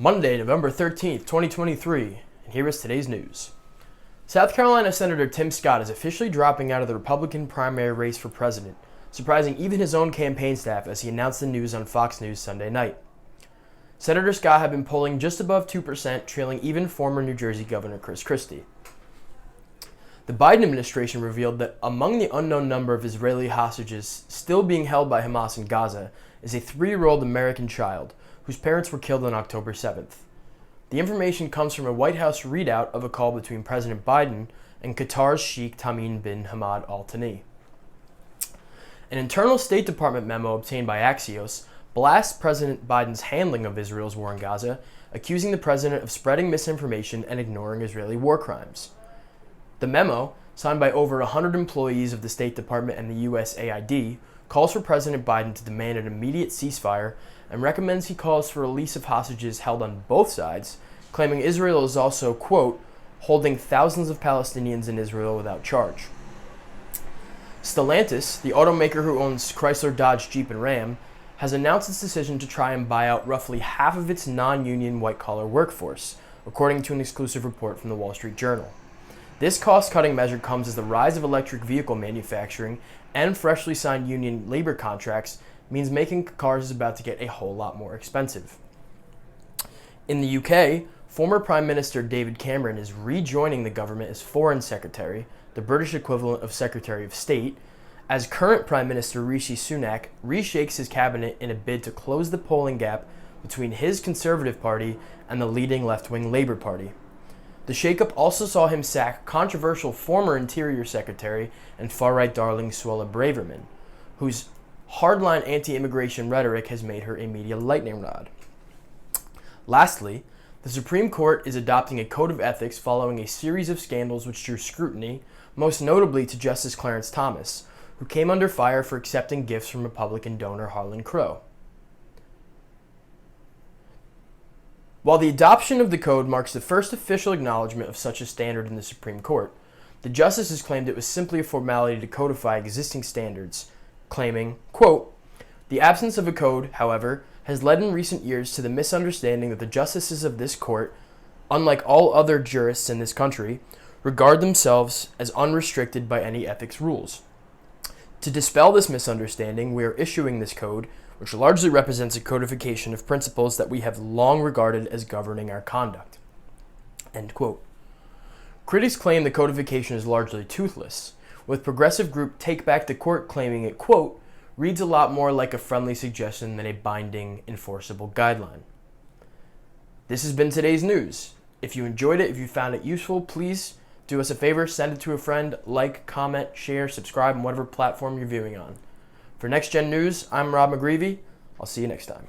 Monday, November 13th, 2023, and here is today's news. South Carolina Senator Tim Scott is officially dropping out of the Republican primary race for president, surprising even his own campaign staff as he announced the news on Fox News Sunday night. Senator Scott had been polling just above 2%, trailing even former New Jersey Governor Chris Christie. The Biden administration revealed that among the unknown number of Israeli hostages still being held by Hamas in Gaza is a 3-year-old American child whose parents were killed on October 7th. The information comes from a White House readout of a call between President Biden and Qatar's Sheikh Tamim bin Hamad Al Thani. An internal State Department memo obtained by Axios blasts President Biden's handling of Israel's war in Gaza, accusing the president of spreading misinformation and ignoring Israeli war crimes. The memo, signed by over 100 employees of the State Department and the USAID, calls for President Biden to demand an immediate ceasefire and recommends he calls for release of hostages held on both sides, claiming Israel is also, quote, holding thousands of Palestinians in Israel without charge. Stellantis, the automaker who owns Chrysler, Dodge, Jeep, and Ram, has announced its decision to try and buy out roughly half of its non-union white-collar workforce, according to an exclusive report from the Wall Street Journal. This cost-cutting measure comes as the rise of electric vehicle manufacturing and freshly signed union labor contracts means making cars is about to get a whole lot more expensive. In the UK, former Prime Minister David Cameron is rejoining the government as Foreign Secretary, the British equivalent of Secretary of State, as current Prime Minister Rishi Sunak reshakes his cabinet in a bid to close the polling gap between his Conservative Party and the leading left-wing Labour Party. The shakeup also saw him sack controversial former Interior Secretary and far-right darling Suella Braverman, whose hardline anti-immigration rhetoric has made her a media lightning rod. Lastly, the Supreme Court is adopting a code of ethics following a series of scandals which drew scrutiny, most notably to Justice Clarence Thomas, who came under fire for accepting gifts from Republican donor Harlan Crow. While the adoption of the code marks the first official acknowledgement of such a standard in the Supreme Court, the justices claimed it was simply a formality to codify existing standards, claiming, quote, the absence of a code, however, has led in recent years to the misunderstanding that the justices of this court, unlike all other jurists in this country, regard themselves as unrestricted by any ethics rules. To dispel this misunderstanding, we are issuing this code, which largely represents a codification of principles that we have long regarded as governing our conduct. End quote. Critics claim the codification is largely toothless, with progressive group Take Back the Court claiming it, quote, reads a lot more like a friendly suggestion than a binding, enforceable guideline. This has been today's news. If you enjoyed it, if you found it useful, please do us a favor, send it to a friend, like, comment, share, subscribe on whatever platform you're viewing on. For Next Gen News, I'm Rob McGreevy. I'll see you next time.